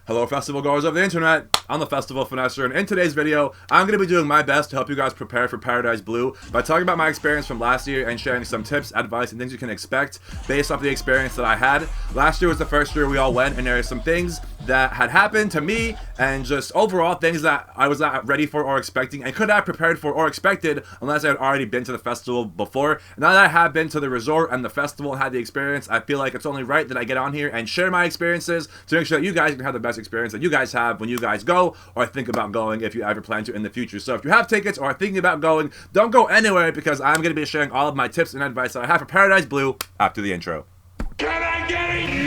Hello festival goers of the internet, I'm the Festival Finesser, and in today's video, I'm going to be doing my best to help you guys prepare for Paradise Blue by talking about my experience from last year and sharing some tips, advice, and things you can expect based off the experience that I had. Last year was the first year we all went, and there are some things that had happened to me and just overall things that I was not ready for or expecting and could have prepared for or expected unless I had already been to the festival before. And now that I have been to the resort and the festival and had the experience, I feel like it's only right that I get on here and share my experiences to make sure that you guys can have the best experience that you guys have when you guys go or think about going if you ever plan to in the future. So if you have tickets or are thinking about going, don't go anywhere because I'm going to be sharing all of my tips and advice that I have for Paradise Blue after the intro. Can I get it?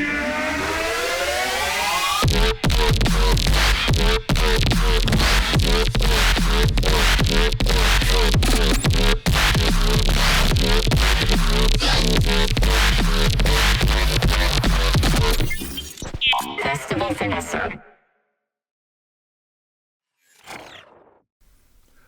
Festival Finesser.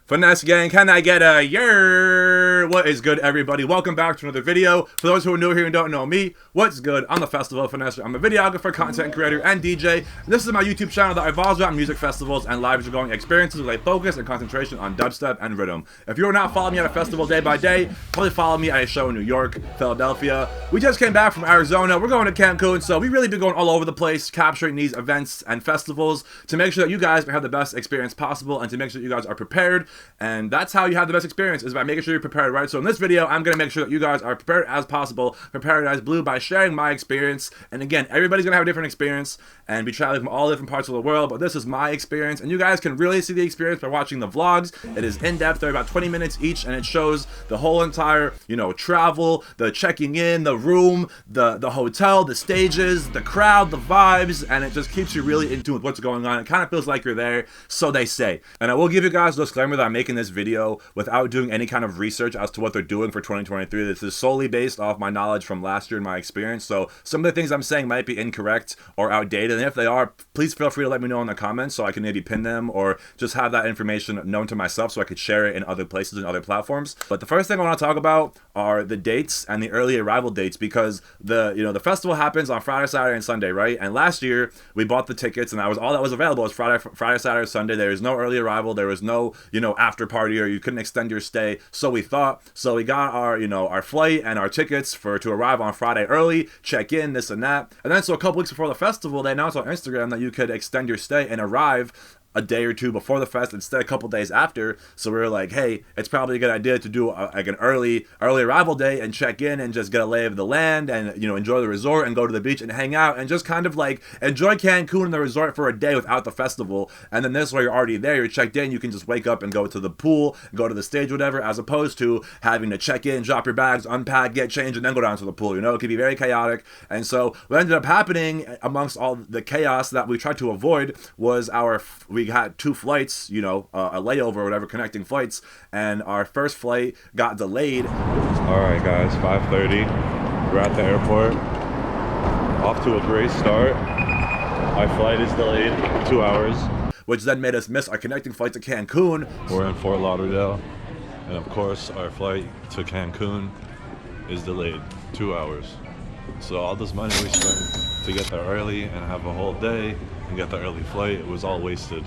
Finesse gang, can I get a yer? What is good, everybody? Welcome back to another video. For those who are new here and don't know me, what's good? I'm the Festival Finesser. I'm a videographer, content creator, and DJ. And this is my YouTube channel that revolves around music festivals and live going experiences with a focus and concentration on dubstep and rhythm. If you're not following me at a festival day by day, probably follow me at a show in New York, Philadelphia. We just came back from Arizona. We're going to Cancun, so we really been going all over the place, capturing these events and festivals to make sure that you guys have the best experience possible and to make sure that you guys are prepared. And that's how you have the best experience, is by making sure you're prepared, right? So in this video, I'm going to make sure that you guys are prepared as possible for Paradise Blue by sharing my experience. And again, everybody's going to have a different experience and be traveling from all different parts of the world, but this is my experience. And you guys can really see the experience by watching the vlogs. It is in-depth. They're about 20 minutes each, and it shows the whole entire, travel, the checking in, the room, the hotel, the stages, the crowd, the vibes, and it just keeps you really in tune with what's going on. It kind of feels like you're there, so they say. And I will give you guys a disclaimer that I'm making this video without doing any kind of research as to what they're doing for 2023. This is solely based off my knowledge from last year and my experience. So some of the things I'm saying might be incorrect or outdated. And if they are, please feel free to let me know in the comments so I can maybe pin them or just have that information known to myself so I could share it in other places and other platforms. But the first thing I want to talk about are the dates and the early arrival dates, because the festival happens on Friday, Saturday, and Sunday, right? And last year we bought the tickets, and that was all that was available was Friday, Saturday, Sunday. There was no early arrival. There was no after party, or you couldn't extend your stay. So we thought. So we got our our flight and our tickets to arrive on Friday early, check in, this and that. And then so a couple weeks before the festival, they announced on Instagram that you could extend your stay and arrive a day or two before the fest instead of a couple days after. So we were like, hey, it's probably a good idea to do like an early arrival day and check in and just get a lay of the land and enjoy the resort and go to the beach and hang out and just kind of like enjoy Cancun and the resort for a day without the festival. And then this way you're already there, you're checked in, you can just wake up and go to the pool, go to the stage, whatever, as opposed to having to check in, drop your bags, unpack, get changed, and then go down to the pool. It could be very chaotic. And so what ended up happening amongst all the chaos that we tried to avoid was we had two flights, a layover or whatever, connecting flights, and our first flight got delayed. All right, guys, 5:30. We're at the airport. Off to a great start. Our flight is delayed 2 hours, which then made us miss our connecting flight to Cancun. We're in Fort Lauderdale, and of course, our flight to Cancun is delayed 2 hours. So all this money we spent to get there early and have a whole day and get the early flight, it was all wasted.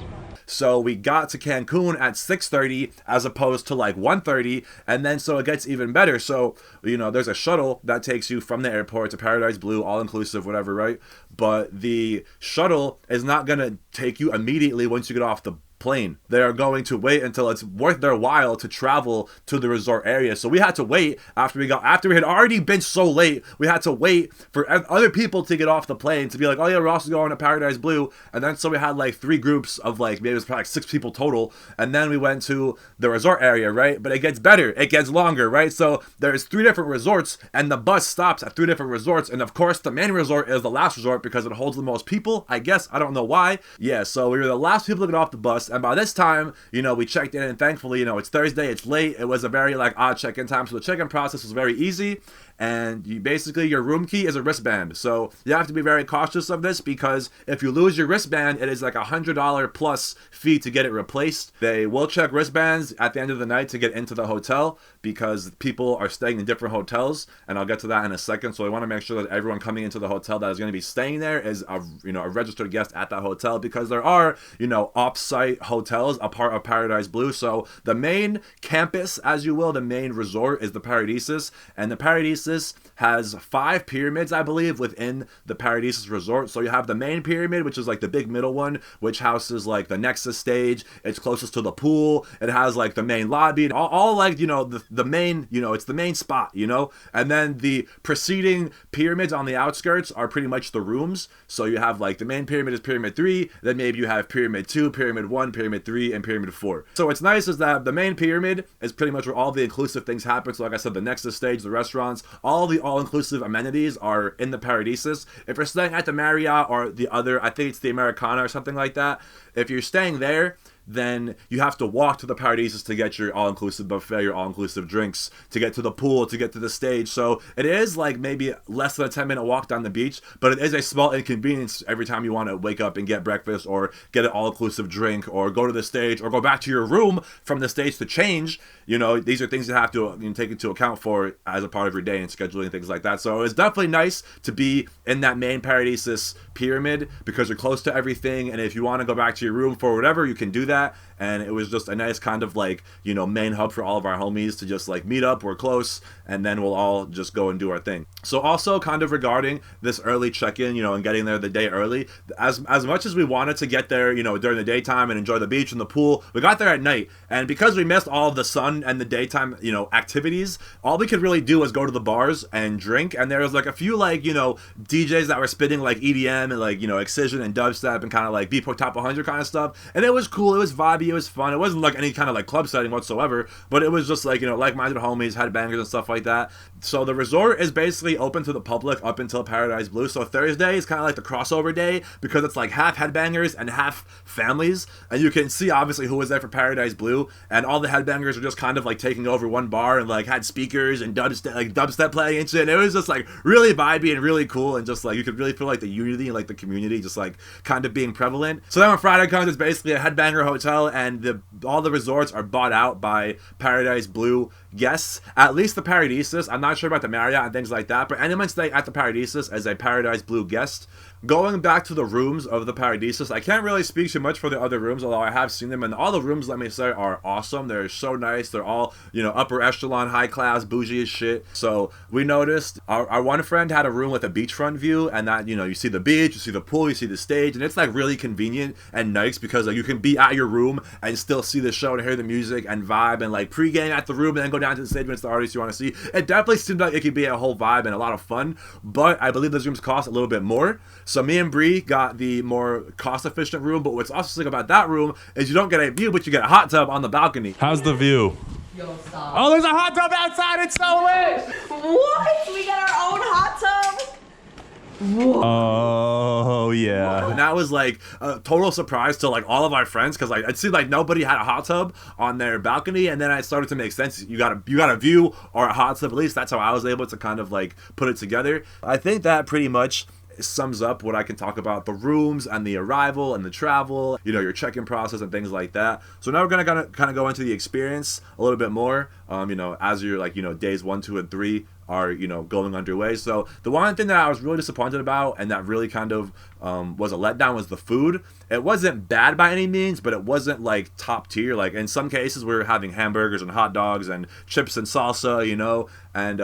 So we got to Cancun at 6:30 as opposed to like 1:30, and then so it gets even better. So, there's a shuttle that takes you from the airport to Paradise Blue, all-inclusive, whatever, right? But the shuttle is not going to take you immediately once you get off the plane. They are going to wait until it's worth their while to travel to the resort area. So we had to wait after we had already been so late. We had to wait for other people to get off the plane to be like, oh yeah, we're also going to Paradise Blue. And then so we had like three groups of maybe it was probably like 6 people total. And then we went to the resort area, right? But it gets better. It gets longer, right? So there's 3 different resorts and the bus stops at 3 different resorts. And of course the main resort is the last resort because it holds the most people, I guess. I don't know why. Yeah, so we were the last people to get off the bus. And by this time, we checked in, and thankfully, it's Thursday, it's late. It was a very odd check-in time, so the check-in process was very easy. and you basically, your room key is a wristband. So you have to be very cautious of this, because if you lose your wristband, it is like $100 plus fee to get it replaced. They will check wristbands at the end of the night to get into the hotel, because people are staying in different hotels, and I'll get to that in a second. So I want to make sure that everyone coming into the hotel that is going to be staying there is a registered guest at that hotel, because there are off-site hotels a part of Paradise Blue. So the main campus, as you will, the main resort is the Paradisus, and the Paradisus has 5 pyramids, I believe, within the Paradisus resort. So you have the main pyramid, which is like the big middle one, which houses like the Nexus stage. It's closest to the pool. It has like the main lobby, and all like the main, it's the main spot, and then the preceding pyramids on the outskirts are pretty much the rooms. So you have like the main pyramid is pyramid 3, then maybe you have pyramid 2, pyramid 1, pyramid 3, and pyramid 4. So what's nice is that the main pyramid is pretty much where all the inclusive things happen. So like I said, the Nexus stage, the restaurants, all the all-inclusive amenities are in the Paradisus. If you're staying at the Marriott or the other, I think it's the Americana or something like that, if you're staying there, then you have to walk to the Paradisus to get your all-inclusive buffet, your all-inclusive drinks, to get to the pool, to get to the stage. So it is like maybe less than a 10-minute walk down the beach, but it is a small inconvenience every time you want to wake up and get breakfast, or get an all-inclusive drink, or go to the stage, or go back to your room from the stage to change. These are things you have to take into account for as a part of your day and scheduling and things like that. So it's definitely nice to be in that main Paradisus pyramid, because you're close to everything, and if you want to go back to your room for whatever, you can do that. And it was just a nice kind of like main hub for all of our homies to just like meet up. We're close, and then we'll all just go and do our thing. So also kind of regarding this early check-in, and getting there the day early, as much as we wanted to get there during the daytime and enjoy the beach and the pool, we got there at night, and because we missed all of the sun and the daytime activities, all we could really do was go to the bars and drink. And there was like a few like DJs that were spitting like EDM and like Excision and dubstep and kind of like Beatport Top 100 kind of stuff, and it was cool, it was vibey, it was fun. It wasn't like any kind of like club setting whatsoever, but it was just like like-minded homies, headbangers and stuff like that. So the resort is basically open to the public up until Paradise Blue. So Thursday is kind of like the crossover day, because it's like half headbangers and half families, and you can see obviously who was there for Paradise Blue, and all the headbangers are just kind of like taking over one bar and like had speakers and dubstep playing and shit, and it was just like really vibey and really cool, and just like you could really feel like the unity and like the community just like kind of being prevalent. So then when Friday comes, it's basically a headbanger hotel, and all the resorts are bought out by Paradise Blue guests, at least the Paradisus. I'm not sure about the Marriott and things like that, but anyone staying at the Paradisus as a Paradise Blue guest. Going back to the rooms of the Paradisus, I can't really speak too much for the other rooms, although I have seen them, and all the rooms, let me say, are awesome. They're so nice. They're all, upper echelon, high class, bougie as shit. So we noticed our one friend had a room with a beachfront view, and that, you see the beach, you see the pool, you see the stage, and it's like really convenient and nice, because like you can be at your room and still see the show and hear the music and vibe and like pregame at the room and then go down to the stage when it's the artist you want to see. It definitely seemed like it could be a whole vibe and a lot of fun, but I believe those rooms cost a little bit more. So me and Bree got the more cost-efficient room, but what's also sick about that room is you don't get a view, but you get a hot tub on the balcony. How's the view? Yo, stop. Oh, there's a hot tub outside. It's so lit. What? We got our own hot tub? Whoa. Oh yeah. And that was like a total surprise to like all of our friends, because like it seemed like nobody had a hot tub on their balcony, and then it started to make sense. You got a view or a hot tub. At least that's how I was able to kind of like put it together. I think that pretty much sums up what I can talk about the rooms and the arrival and the travel, your check-in process and things like that. So now we're gonna kind of go into the experience a little bit more, as you're like, days 1, 2, and 3 are going underway. So the one thing that I was really disappointed about, and that really kind of was a letdown, was the food. It wasn't bad by any means, but it wasn't like top tier. Like in some cases we were having hamburgers and hot dogs and chips and salsa, and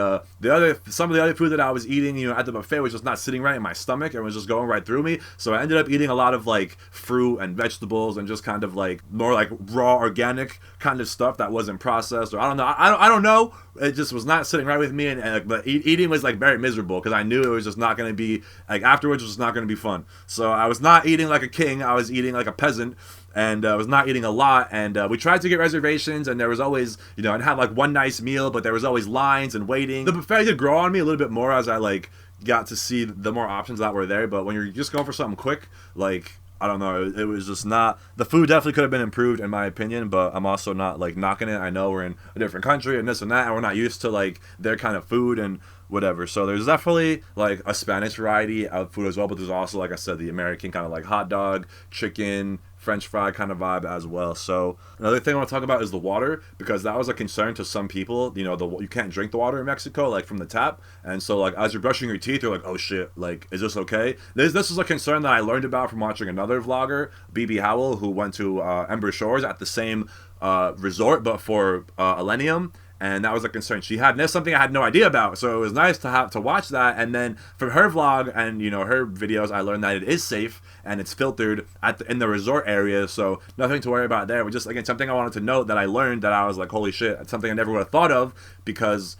some of the other food that I was eating, at the buffet was just not sitting right in my stomach, and was just going right through me. So I ended up eating a lot of like fruit and vegetables and just kind of like more like raw organic kind of stuff that wasn't processed, or I don't know. It just was not sitting right with me, and like, the eating was like very miserable, because I knew it was just not going to be like afterwards it was just not going to be fun. So I was not eating like a king, I was eating like a peasant, and I was not eating a lot, and we tried to get reservations, and there was always, I'd have like one nice meal, but there was always lines and waiting. The buffet did grow on me a little bit more as I like got to see the more options that were there, but when you're just going for something quick, like I don't know. It was just not. The food definitely could have been improved in my opinion, but I'm also not like knocking it. I know we're in a different country and this and that, and we're not used to like their kind of food and whatever. So there's definitely like a Spanish variety of food as well, but there's also, like I said, the American kind of like hot dog, chicken, French fry kind of vibe as well. So another thing I want to talk about is the water, because that was a concern to some people. You know, you can't drink the water in Mexico like from the tap, and so like as you're brushing your teeth, you're like, oh shit, like is this okay? This is a concern that I learned about from watching another vlogger, BB Howell, who went to Ember Shores at the same resort but for Millennium. And that was a concern she had, and that's something I had no idea about. So it was nice to watch that, and then from her vlog and her videos, I learned that it is safe and it's filtered in the resort area. So nothing to worry about there. But just again, something I wanted to note that I learned that I was like, holy shit, it's something I never would have thought of, because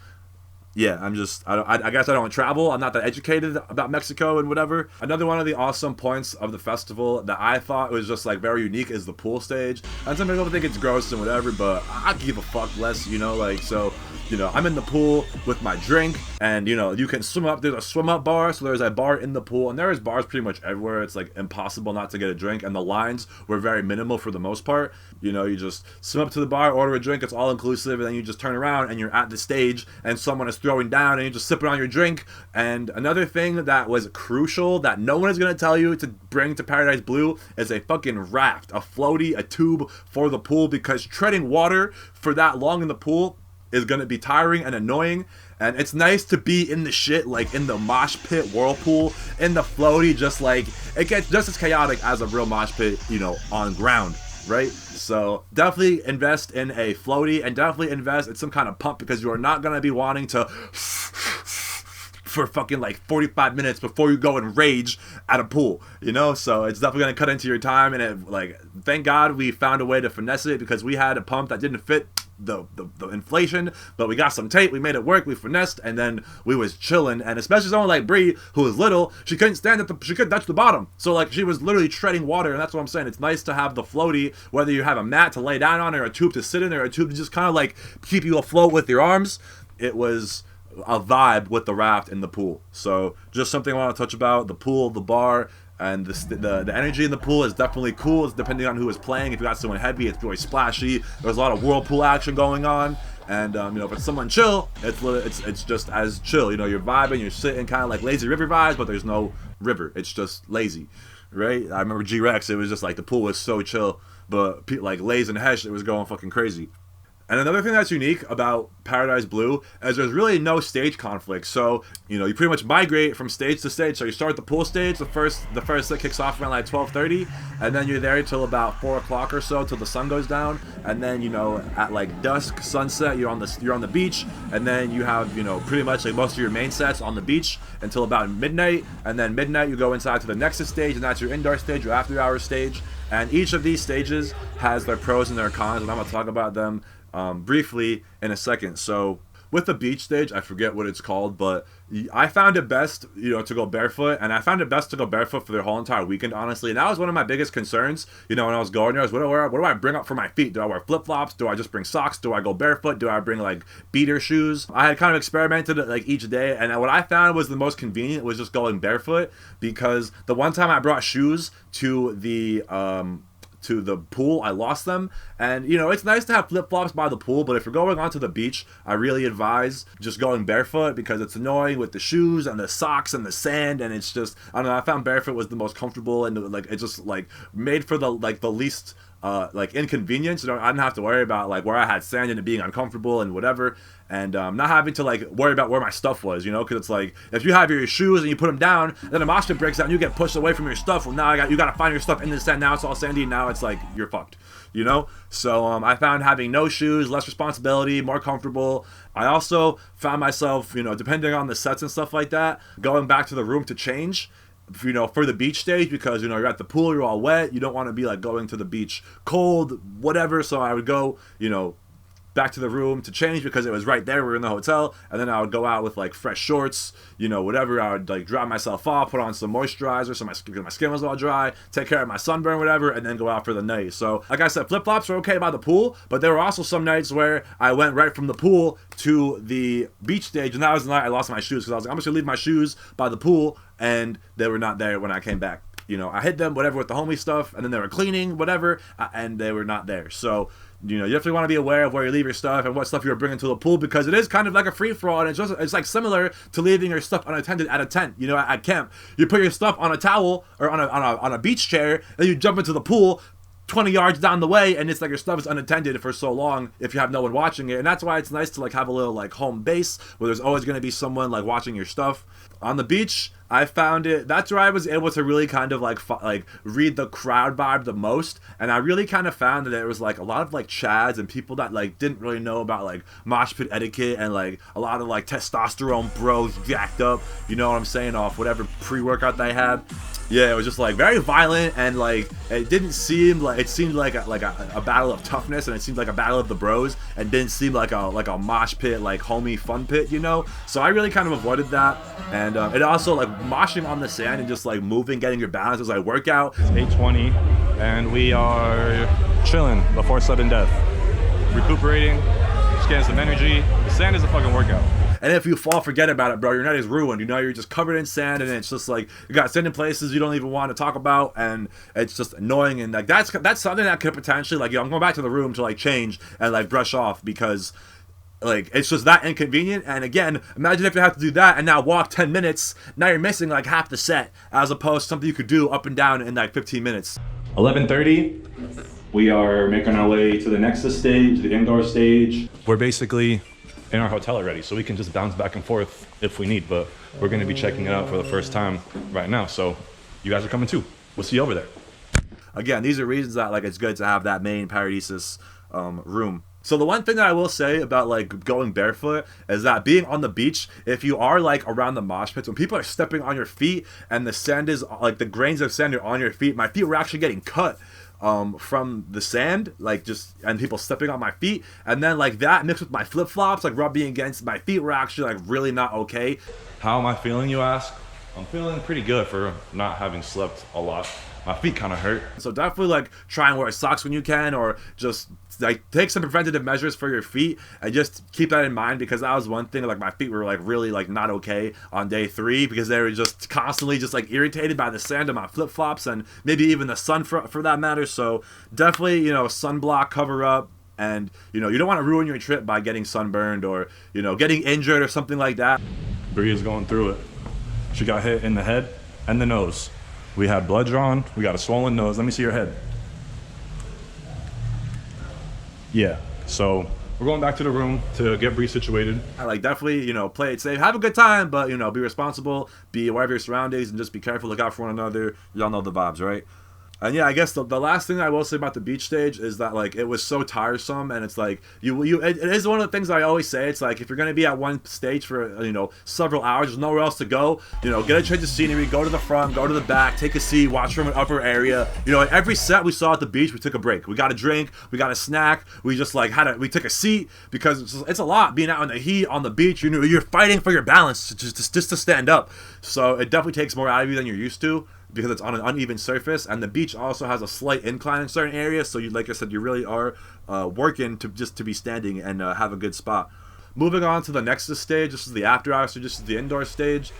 yeah, I guess I don't travel. I'm not that educated about Mexico and whatever. Another one of the awesome points of the festival that I thought was just like very unique is the pool stage. And some people think it's gross and whatever, but I give a fuck less, like, so, I'm in the pool with my drink, and, you can swim up. There's a swim up bar, so there's a bar in the pool, and there is bars pretty much everywhere. It's like impossible not to get a drink, and the lines were very minimal for the most part. You just swim up to the bar, order a drink, it's all inclusive, and then you just turn around and you're at the stage and someone is throwing down and you're just sipping on your drink. And another thing that was crucial that no one is going to tell you to bring to Paradise Blue is a fucking raft, a floaty, a tube for the pool, because treading water for that long in the pool is going to be tiring and annoying. And it's nice to be in the shit, like in the mosh pit whirlpool, in the floaty, just like it gets just as chaotic as a real mosh pit, on ground, right? So definitely invest in a floaty, and definitely invest in some kind of pump, because you are not going to be wanting to for fucking like 45 minutes before you go and rage at a pool, so it's definitely going to cut into your time. And it, like, thank God we found a way to finesse it, because we had a pump that didn't fit the inflation, but we got some tape, we made it work, we finessed, and then we was chilling. And especially someone like Bree, who was little, she couldn't stand at she couldn't touch the bottom, so like she was literally treading water. And that's what I'm saying, it's nice to have the floaty, whether you have a mat to lay down on, or a tube to sit in, or a tube to just kind of like keep you afloat with your arms. It was a vibe with the raft in the pool. So just something I want to touch about: the pool, the bar, and the energy in the pool is definitely cool. It's depending on who is playing. If you got someone heavy, it's really splashy. There's a lot of whirlpool action going on. And if it's someone chill, it's just as chill. You're vibing, you're sitting, kind of like lazy river vibes, but there's no river. It's just lazy, right? I remember G-Rex. It was just like the pool was so chill, but like Lays and Hesh, it was going fucking crazy. And another thing that's unique about Paradise Blue is there's really no stage conflict. So, you pretty much migrate from stage to stage. So you start the pool stage, the first set kicks off around like 12:30, and then you're there till about 4 o'clock or so, till the sun goes down. And then, at like dusk, sunset, you're on the beach, and then you have, pretty much like most of your main sets on the beach until about midnight. And then midnight you go inside to the Nexus stage, and that's your indoor stage, your after hours stage. And each of these stages has their pros and their cons, and I'm gonna talk about them briefly in a second. So with the beach stage, I forget what it's called, but I found it best, to go barefoot, and I found it best to go barefoot for the whole entire weekend, honestly. And that was one of my biggest concerns, when I was going there, was what do I bring up for my feet? Do I wear flip-flops? Do I just bring socks? Do I go barefoot? Do I bring like beater shoes? I had kind of experimented like each day, and what I found was the most convenient was just going barefoot, because the one time I brought shoes to the pool, I lost them. And it's nice to have flip-flops by the pool, but if you're going onto the beach, I really advise just going barefoot, because it's annoying with the shoes and the socks and the sand. And it's just, I don't know, I found barefoot was the most comfortable, and like it's just like made for the least like inconvenience. I didn't have to worry about like where I had sand and it being uncomfortable and whatever, and not having to like worry about where my stuff was, because it's like if you have your shoes and you put them down, then the mosh pit breaks out and you get pushed away from your stuff. Well, now you got to find your stuff in the sand. Now it's all sandy, and now it's like you're fucked, So I found having no shoes, less responsibility, more comfortable. I also found myself, depending on the sets and stuff like that, going back to the room to change, for the beach stage, because you're at the pool, you're all wet, you don't want to be like going to the beach cold, whatever. So I would go back to the room to change, because it was right there, we were in the hotel, and then I would go out with like fresh shorts, whatever. I would like dry myself off, put on some moisturizer so my skin was all dry, take care of my sunburn, whatever, and then go out for the night. So like I said, flip-flops are okay by the pool, but there were also some nights where I went right from the pool to the beach stage, and that was the night I lost my shoes, because I was like, I'm just gonna leave my shoes by the pool, and they were not there when I came back. you know, I hit them, whatever, with the homie stuff, and then they were cleaning, whatever, and they were not there. So, you know, you definitely want to be aware of where you leave your stuff and what stuff you're bringing to the pool, because it is kind of like a free-for-all, and it's like similar to leaving your stuff unattended at a tent, you know, at camp. You put your stuff on a towel or on a beach chair, then you jump into the pool 20 yards down the way, and it's like your stuff is unattended for so long if you have no one watching it. And that's why it's nice to like have a little like home base where there's always going to be someone like watching your stuff. On the beach, I found that's where I was able to really kind of like read the crowd vibe the most, and I really kind of found that there was like a lot of like chads and people that like didn't really know about like mosh pit etiquette, and like a lot of like testosterone bros jacked up, you know what I'm saying, off whatever pre-workout they had. Yeah, it was just like very violent, and like it didn't seem like, it seemed like a battle of toughness, and it seemed like a battle of the bros, and didn't seem like a mosh pit, like homie fun pit, you know. So I really kind of avoided that, and it also like moshing on the sand and just like moving, getting your balance was like workout. It's 8:20, and we are chilling before sudden death, recuperating, just getting some energy. The sand is a fucking workout. And if you fall, forget about it, bro. Your night is ruined. You know, you're just covered in sand, and it's just like you got sand in places you don't even want to talk about, and it's just annoying. And like that's something that could potentially, like, yo, I'm going back to the room to like change and like brush off, because like it's just that inconvenient. And again, imagine if you have to do that and now walk 10 minutes. Now you're missing like half the set, as opposed to something you could do up and down in like 15 minutes. 11:30. We are making our way to the Nexus stage, the indoor stage. We're basically in our hotel already, so we can just bounce back and forth if we need, but we're going to be checking it out for the first time right now, so you guys are coming too. We'll see you over there. Again, these are reasons that like it's good to have that main Paradisus room. So the one thing that I will say about like going barefoot is that being on the beach, if you are like around the mosh pits, when people are stepping on your feet and the sand is like the grains of sand are on your feet, my feet were actually getting cut from the sand, like just, and people stepping on my feet, and then like that mixed with my flip-flops like rubbing against my feet were actually like really not okay. How am I feeling, you ask? I'm feeling pretty good for not having slept a lot. My feet kind of hurt. So definitely like try and wear socks when you can, or just like take some preventative measures for your feet, and just keep that in mind, because that was one thing. Like my feet were like really like not okay on day 3, because they were just constantly just like irritated by the sand on my flip-flops, and maybe even the sun for that matter. So definitely, you know, sunblock, cover up. And you know, you don't want to ruin your trip by getting sunburned or, you know, getting injured or something like that. Bree is going through it. She got hit in the head and the nose. We had blood drawn. We got a swollen nose. Let me see your head. Yeah. So we're going back to the room to get Bree situated. I like definitely, you know, play it safe, have a good time, but you know, be responsible, be aware of your surroundings, and just be careful, look out for one another. Y'all know the vibes, right? And yeah, I guess the last thing I will say about the beach stage is that like it was so tiresome, and it's like it is one of the things I always say. It's like if you're gonna be at one stage for, you know, several hours, there's nowhere else to go. You know, get a change of scenery, go to the front, go to the back, take a seat, watch from an upper area. You know, at every set we saw at the beach, we took a break. We got a drink, we got a snack. We just like we took a seat, because it's a lot being out in the heat on the beach. You know, you're fighting for your balance just to stand up. So it definitely takes more out of you than you're used to, because it's on an uneven surface, and the beach also has a slight incline in certain areas, so you, like I said, you really are working to be standing and have a good spot. Moving on to the Nexus stage, this is the after hours, so this is the indoor stage.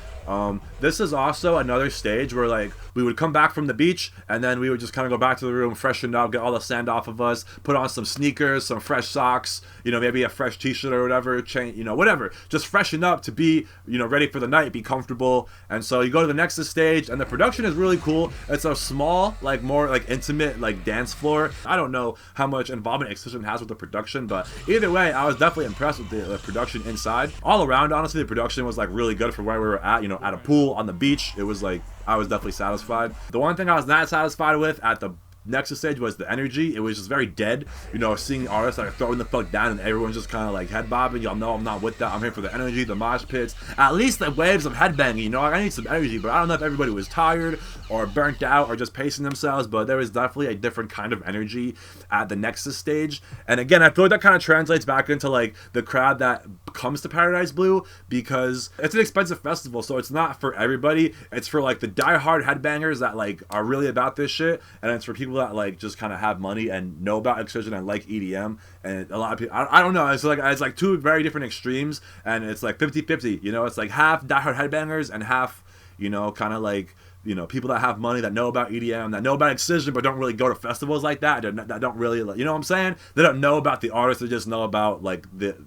This is also another stage where like we would come back from the beach, and then we would just kind of go back to the room, freshen up, get all the sand off of us, put on some sneakers, some fresh socks, you know, maybe a fresh t-shirt or whatever, change, you know, whatever, just freshen up to be, you know, ready for the night, be comfortable. And so you go to the Nexus stage, and the production is really cool. It's a small, like more like intimate like dance floor. I don't know how much involvement Excision has with the production, but either way, I was definitely impressed with the production inside. All around, honestly, the production was like really good for where we were at, you know, at a pool on the beach. It was like, I was definitely satisfied. The one thing I was not satisfied with at the Nexus stage was the energy. It was just very dead, you know, seeing artists that are throwing the fuck down and everyone's just kind of like head bobbing. Y'all know I'm not with that. I'm here for the energy, the mosh pits, at least the waves of headbanging, you know. I need some energy, but I don't know if everybody was tired or burnt out or just pacing themselves, but there was definitely a different kind of energy at the Nexus stage. And again, I feel like that kind of translates back into like the crowd that comes to Paradise Blue, because it's an expensive festival, so it's not for everybody. It's for like the die-hard headbangers that like are really about this shit, and it's for people that like just kind of have money and know about Excision and like EDM. And a lot of people, I don't know, it's like two very different extremes, and it's like 50-50, you know. It's like half die-hard headbangers and half, you know, kind of like you know, people that have money, that know about EDM, that know about Excision, but don't really go to festivals like that. That don't really, you know what I'm saying? They don't know about the artists. They just know about like the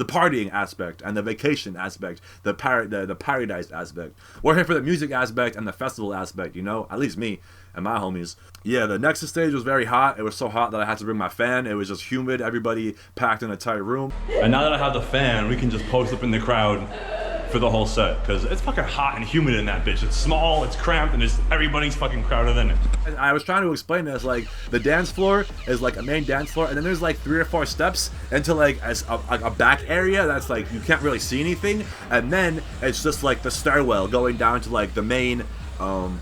partying aspect and the vacation aspect, the paradise aspect. We're here for the music aspect and the festival aspect, you know, at least me and my homies. Yeah, the Nexus stage was very hot. It was so hot that I had to bring my fan. It was just humid, everybody packed in a tight room. And now that I have the fan, we can just post up in the crowd for the whole set, because it's fucking hot and humid in that bitch. It's small, it's cramped, and everybody's fucking crowded in it. And I was trying to explain this, like, the dance floor is like a main dance floor, and then there's like 3 or 4 steps into like a back area that's like you can't really see anything, and then it's just like the stairwell going down to like the main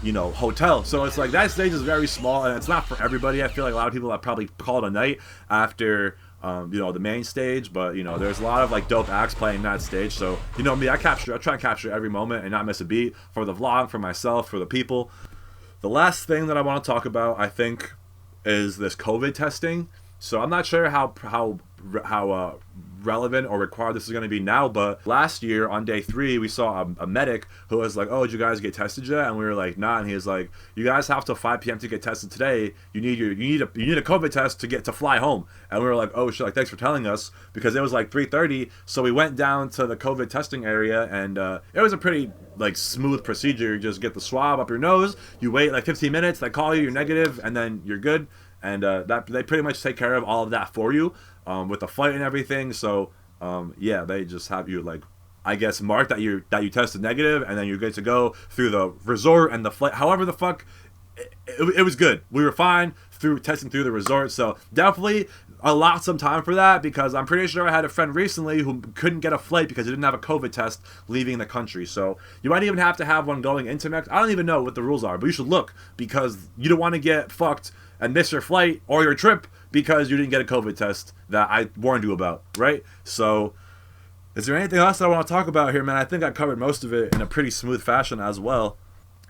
you know, hotel. So it's like that stage is very small, and it's not for everybody. I feel like a lot of people have probably called a night after you know, the main stage, but you know, there's a lot of like dope acts playing that stage. So you know me, I try and capture every moment and not miss a beat for the vlog, for myself, for the people. The last thing that I want to talk about, I think, is this COVID testing. So I'm not sure how relevant or required this is going to be now, but last year on day 3 we saw a medic who was like, oh, did you guys get tested yet? And we were like, nah. And he was like, you guys have till 5 p.m. to get tested today. You need a COVID test to fly home. And we were like, oh shit, like thanks for telling us, because it was like 3:30. So we went down to the COVID testing area, and it was a pretty like smooth procedure. You just get the swab up your nose, you wait like 15 minutes, they call you, you're negative, and then you're good. And that they pretty much take care of all of that for you with the flight and everything. So yeah, they just have you like, I guess, mark that you tested negative, and then you're good to go through the resort and the flight. However the fuck, it was good. We were fine through testing through the resort. So definitely allot some time for that, because I'm pretty sure I had a friend recently who couldn't get a flight because he didn't have a COVID test leaving the country. So you might even have to have one going into Mexico. I don't even know what the rules are, but you should look, because you don't want to get fucked and miss your flight or your trip because you didn't get a COVID test that I warned you about, right? So is there anything else I want to talk about here, man? I think I covered most of it in a pretty smooth fashion as well.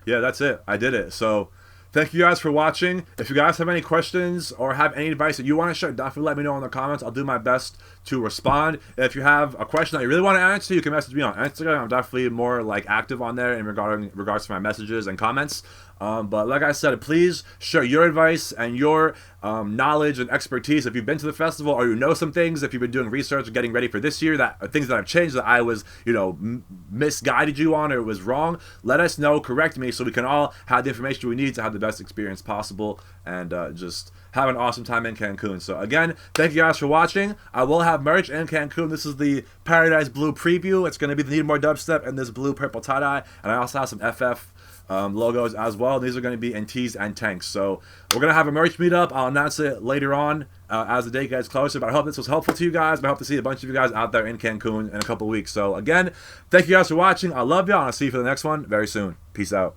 Yeah, that's it. I did it. So thank you guys for watching. If you guys have any questions or have any advice that you want to share, definitely let me know in the comments. I'll do my best to respond. If you have a question that you really want to answer, you can message me on Instagram. I'm definitely more like active on there in regards to my messages and comments. But like I said, please share your advice and your knowledge and expertise. If you've been to the festival or you know some things, if you've been doing research or getting ready for this year, that things that have changed that I was, you know, misguided you on or was wrong, let us know, correct me, so we can all have the information we need to have the best experience possible and just have an awesome time in Cancun. So again, thank you guys for watching. I will have merch in Cancun. This is the Paradise Blue preview. It's going to be the Need More Dubstep and this blue purple tie-dye, and I also have some FF logos as well. These are going to be in tees and tanks. So we're going to have a merch meetup. I'll announce it later on as the date gets closer. But I hope this was helpful to you guys. I hope to see a bunch of you guys out there in Cancun in a couple weeks. So again, thank you guys for watching. I love y'all, and I'll see you for the next one very soon. Peace out.